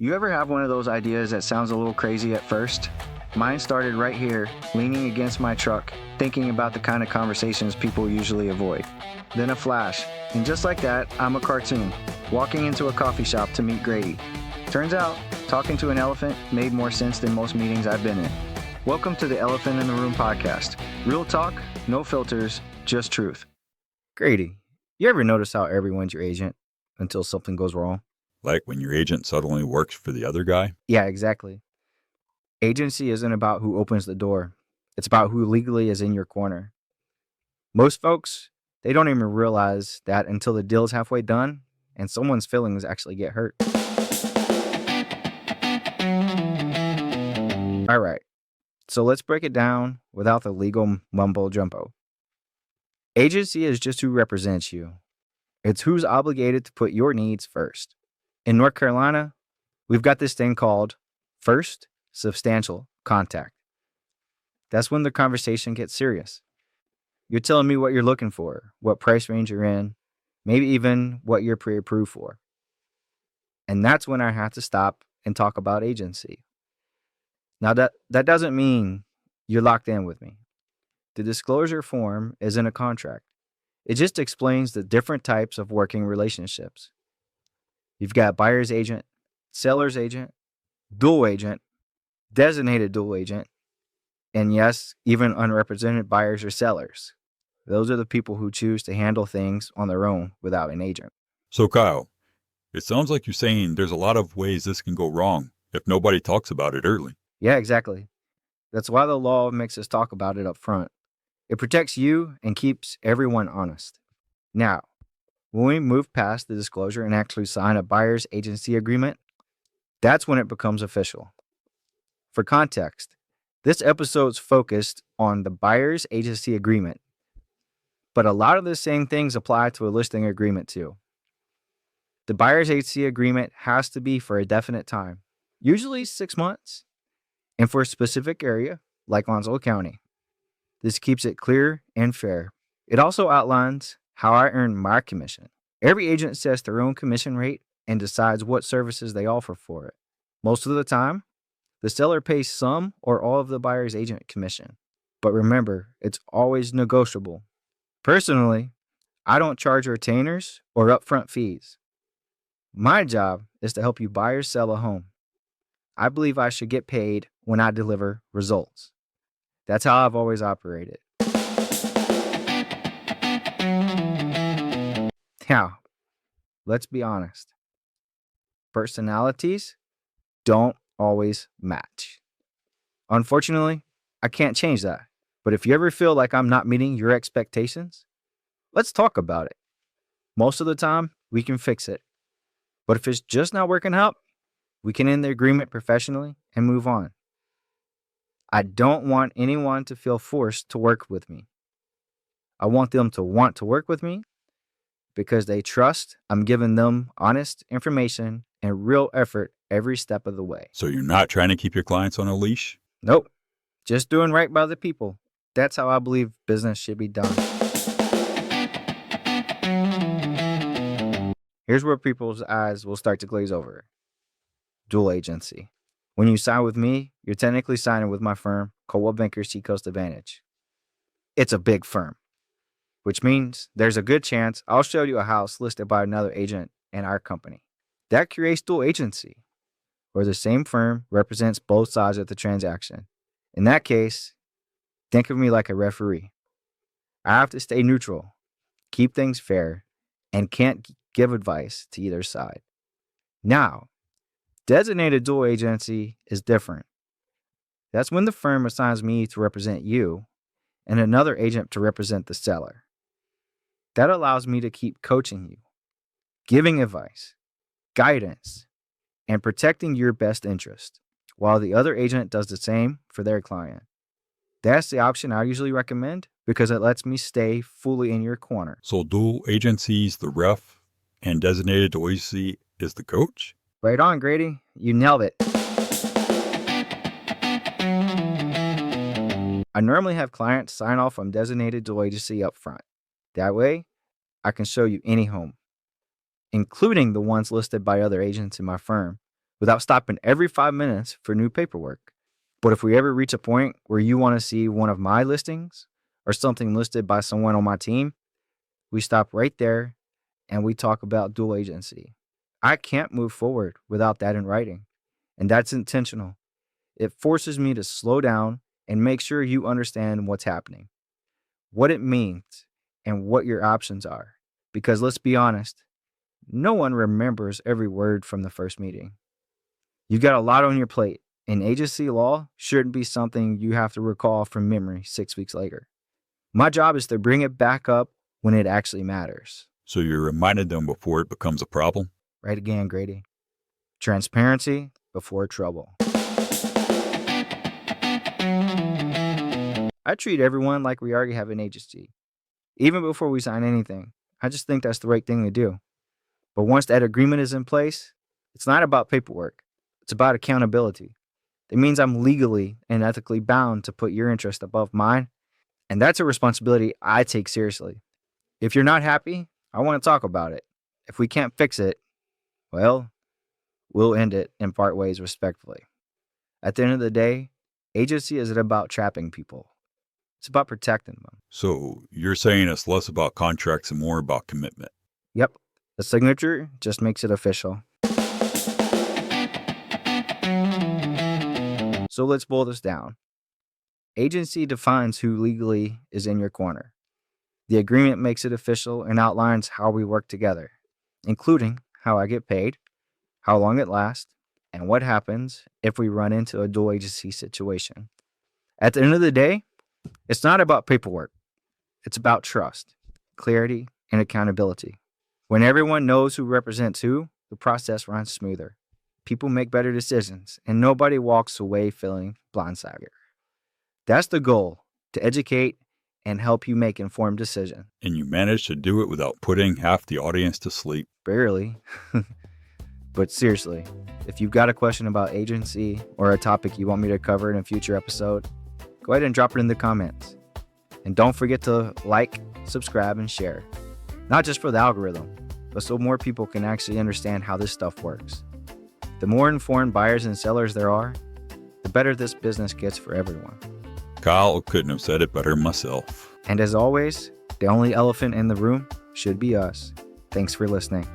You ever have one of those ideas that sounds a little crazy at first? Mine started right here, leaning against my truck, thinking about the kind of conversations people usually avoid. Then a flash, and just like that, I'm a cartoon, walking into a coffee shop to meet Grady. Turns out, talking to an elephant made more sense than most meetings I've been in. Welcome to the Elephant in the Room podcast. Real talk, no filters, just truth. Grady, you ever notice how everyone's your agent until something goes wrong? Like when your agent suddenly works for the other guy? Yeah, exactly. Agency isn't about who opens the door. It's about who legally is in your corner. Most folks, they don't even realize that until the deal's halfway done and someone's feelings actually get hurt. All right, so let's break it down without the legal mumbo jumbo. Agency is just who represents you. It's who's obligated to put your needs first. In North Carolina, we've got this thing called first substantial contact. That's when the conversation gets serious. You're telling me what you're looking for, what price range you're in, maybe even what you're pre-approved for. And that's when I have to stop and talk about agency. Now, that doesn't mean you're locked in with me. The disclosure form isn't a contract. It just explains the different types of working relationships. You've got buyer's agent, seller's agent, dual agent, designated dual agent, and yes, even unrepresented buyers or sellers. Those are the people who choose to handle things on their own without an agent. So Kyle, it sounds like you're saying there's a lot of ways this can go wrong if nobody talks about it early. Yeah, exactly. That's why the law makes us talk about it up front. It protects you and keeps everyone honest. Now, when we move past the disclosure and actually sign a buyer's agency agreement, that's when it becomes official. For context, this episode's focused on the buyer's agency agreement, but a lot of the same things apply to a listing agreement too. The buyer's agency agreement has to be for a definite time, usually 6 months, and for a specific area, like Onslow County. This keeps it clear and fair. It also outlines how I earn my commission. Every agent sets their own commission rate and decides what services they offer for it. Most of the time, the seller pays some or all of the buyer's agent commission. But remember, it's always negotiable. Personally, I don't charge retainers or upfront fees. My job is to help you buy or sell a home. I believe I should get paid when I deliver results. That's how I've always operated. Now, let's be honest. Personalities don't always match. Unfortunately, I can't change that. But if you ever feel like I'm not meeting your expectations, let's talk about it. Most of the time, we can fix it. But if it's just not working out, we can end the agreement professionally and move on. I don't want anyone to feel forced to work with me. I want them to want to work with me because they trust I'm giving them honest information and real effort every step of the way. So you're not trying to keep your clients on a leash? Nope. Just doing right by the people. That's how I believe business should be done. Here's where people's eyes will start to glaze over. Dual agency. When you sign with me, you're technically signing with my firm, Coldwell Banker Seacoast Advantage. It's a big firm, which means there's a good chance I'll show you a house listed by another agent in our company. That creates dual agency, where the same firm represents both sides of the transaction. In that case, think of me like a referee. I have to stay neutral, keep things fair, and can't give advice to either side. Now, designated dual agency is different. That's when the firm assigns me to represent you and another agent to represent the seller. That allows me to keep coaching you, giving advice, guidance, and protecting your best interest, while the other agent does the same for their client. That's the option I usually recommend because it lets me stay fully in your corner. So dual agency's the ref and designated dual agency is the coach? Right on, Grady. You nailed it. I normally have clients sign off on designated dual agency up front. That way, I can show you any home, including the ones listed by other agents in my firm, without stopping every 5 minutes for new paperwork. But if we ever reach a point where you want to see one of my listings or something listed by someone on my team, we stop right there and we talk about dual agency. I can't move forward without that in writing, and that's intentional. It forces me to slow down and make sure you understand what's happening, what it means, and what your options are. Because let's be honest, no one remembers every word from the first meeting. You've got a lot on your plate, and agency law shouldn't be something you have to recall from memory 6 weeks later. My job is to bring it back up when it actually matters. So you're reminding them before it becomes a problem? Right again, Grady. Transparency before trouble. I treat everyone like we already have an agency, even before we sign anything. I just think that's the right thing to do. But once that agreement is in place, it's not about paperwork. It's about accountability. It means I'm legally and ethically bound to put your interest above mine, and that's a responsibility I take seriously. If you're not happy, I want to talk about it. If we can't fix it, well, we'll end it and part ways respectfully. At the end of the day, agency isn't about trapping people. It's about protecting them. So you're saying it's less about contracts and more about commitment? Yep. The signature just makes it official. So let's boil this down. Agency defines who legally is in your corner. The agreement makes it official and outlines how we work together, including how I get paid, how long it lasts, and what happens if we run into a dual agency situation. At the end of the day, it's not about paperwork. It's about trust, clarity, and accountability. When everyone knows who represents who, the process runs smoother. People make better decisions, and nobody walks away feeling blindsided. That's the goal, to educate and help you make informed decisions. And you managed to do it without putting half the audience to sleep? Barely. But seriously, if you've got a question about agency or a topic you want me to cover in a future episode, go ahead and drop it in the comments. And don't forget to like, subscribe, and share. Not just for the algorithm, but so more people can actually understand how this stuff works. The more informed buyers and sellers there are, the better this business gets for everyone. Kyle couldn't have said it better myself. And as always, the only elephant in the room should be us. Thanks for listening.